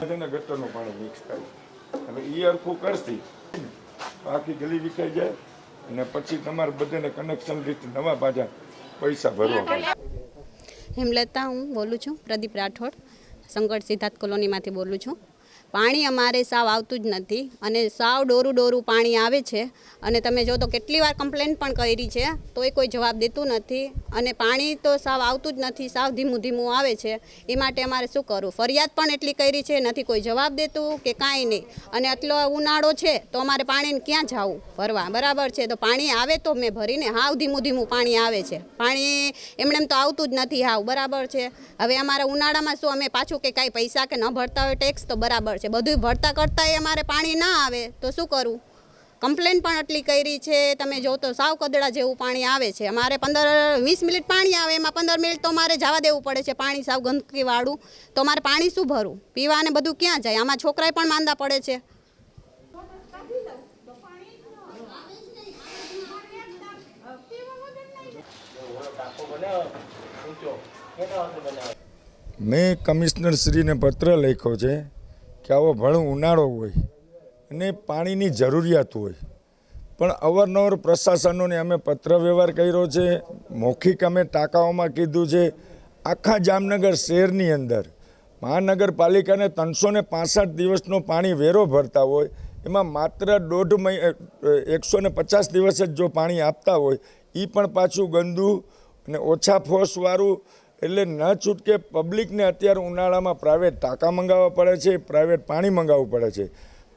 ગટરનું પાણી મિક્સ થાય હવે એ અરખું કરશી આખી ગલી વિખાઈ જાય અને પછી તમારે બધાને કનેક્શન રીતે નવા પાછા પૈસા ભરવા પડે। હેમલતા હું બોલું છું, પ્રદીપ રાઠોડ, સંકટ સિદ્ધાર્થ કોલોનીમાંથી બોલું છું। પાણી અમારે સાવ આવતું જ નથી અને સાવ ડોરું પાણી આવે છે અને તમે જો તો કેટલી વાર કમ્પ્લેન પણ કરી છે તોય કોઈ જવાબ દેતું નથી અને પાણી તો સાવ આવતું જ નથી, સાવ ધીમું આવે છે। એ માટે અમારે શું કરવું? ફરિયાદ પણ એટલી કરી છે, નથી કોઈ જવાબ દેતું કે કાંઈ નહીં અને આટલો ઉનાળો છે તો અમારે પાણીને ક્યાં જવું ભરવા? બરાબર છે, તો પાણી આવે તો મેં ભરીને, હાવ ધીમું પાણી આવે છે, પાણી એમણે તો આવતું જ નથી હાવ, બરાબર છે। હવે અમારા ઉનાળામાં શું અમે પાછું કે કાંઈ પૈસા કે ન ભરતા હોય ટેક્સ તો બરાબર છે, બધું ભરતા કરતાં અમારે પાણી ના આવે તો શું કરવું? કમ્પ્લેન પણ એટલી કરી છે, તમે જો તો સાવ કદડા જેવું પાણી આવે છે। અમારે 15-20 મિનિટ પાણી આવે, એમાં 15 મિનિટ તો અમારે જવા દેવું પડે છે, પાણી સાવ ગંદકીવાળું, તો અમારે પાણી શું ભરવું? પીવાને બધું ક્યાં જાય? આમાં છોકરાએ પણ માંદા પડે છે। મેં કમિશનર શ્રીને પત્ર લખ્યો છે કે આવો ભણો ઉનાળો હોય અને પાણીની જરૂરિયાત હોય, પણ અવારનવાર પ્રશાસનોને અમે પત્ર વ્યવહાર કર્યો છે, મૌખિક અમે ટાંકાઓમાં કીધું છે। આખા જામનગર શહેરની અંદર મહાનગરપાલિકાને 365 દિવસનો પાણી વેરો ભરતા હોય, એમાં માત્ર 150 દિવસ જ જો પાણી આપતા હોય, એ પણ પાછું ગંદુ અને ઓછા ફોર્સવાળું, એટલે ન છૂટકે પબ્લિકને અત્યારે ઉનાળામાં પ્રાઇવેટ ટાંકા મંગાવવા પડે છે, પ્રાઇવેટ પાણી મંગાવવું પડે છે।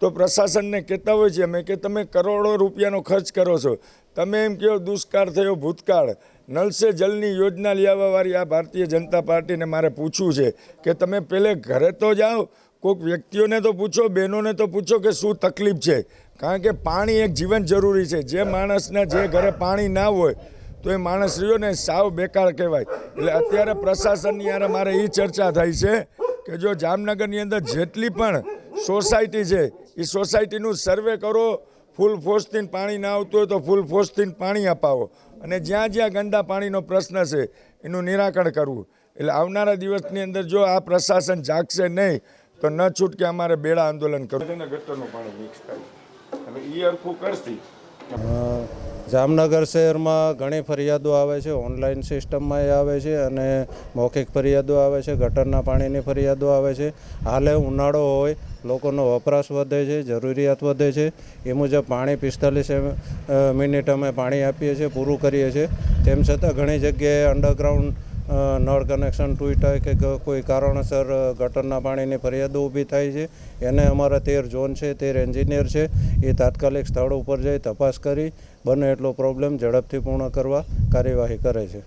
તો પ્રશાસનને કહેતા હોય છે અમે કે તમે કરોડો રૂપિયાનો ખર્ચ કરો છો, તમે એમ કહો દુષ્કાળ થયો ભૂતકાળ, નલ સે જલની યોજના લેવાવાળી આ ભારતીય જનતા પાર્ટીને મારે પૂછવું છે કે તમે પહેલે ઘરે તો જાઓ, કોઈક વ્યક્તિઓને તો પૂછો, બહેનોને તો પૂછો કે શું તકલીફ છે, કારણ કે પાણી એક જીવન જરૂરી છે। જે માણસને જે ઘરે પાણી ના હોય તો એ માણસ રહ્યો ને સાવ બેકાર કહેવાય। એટલે અત્યારે પ્રશાસનની યારે મારે એ ચર્ચા થઈ છે કે જો જામનગરની અંદર જેટલી પણ સોસાયટી છે એ સોસાયટીનું સર્વે કરો, ફૂલ ફોર્સથી પાણી ના આવતું હોય તો ફૂલ ફોર્સથી પાણી અપાવો અને જ્યાં જ્યાં ગંદા પાણીનો પ્રશ્ન છે એનું નિરાકરણ કરવું। એટલે આવનારા દિવસની અંદર જો આ પ્રશાસન જાગશે નહીં તો ન છૂટકે અમારે બેડા આંદોલન કરવું। ગટરનું પાણી મિક્સ થાય હવે એ અરખું કરશી। જામનગર શહેરમાં ઘણી ફરિયાદો આવે છે, ઓનલાઈન સિસ્ટમમાં એ આવે છે અને મૌખિક ફરિયાદો આવે છે, ગટરના પાણીની ફરિયાદો આવે છે। હાલે ઉનાળો હોય, લોકોનો વપરાશ વધે છે, જરૂરિયાત વધે છે, એ મુજબ પાણી 45 મિનિટ અમે પાણી આપીએ છીએ, પૂરું કરીએ છીએ। તેમ છતાં ઘણી જગ્યાએ અંડરગ્રાઉન્ડ નળ કનેક્શન તૂટ્યા કે કોઈ કારણસર ગટરના પાણીની ફરિયાદો ઊભી થાય છે, એને અમારા 13 ઝોન છે, 13 એન્જિનિયર છે, એ તાત્કાલિક સ્થળ ઉપર જઈ તપાસ કરી બને એટલો પ્રોબ્લેમ ઝડપથી પૂર્ણ કરવા કાર્યવાહી કરે છે।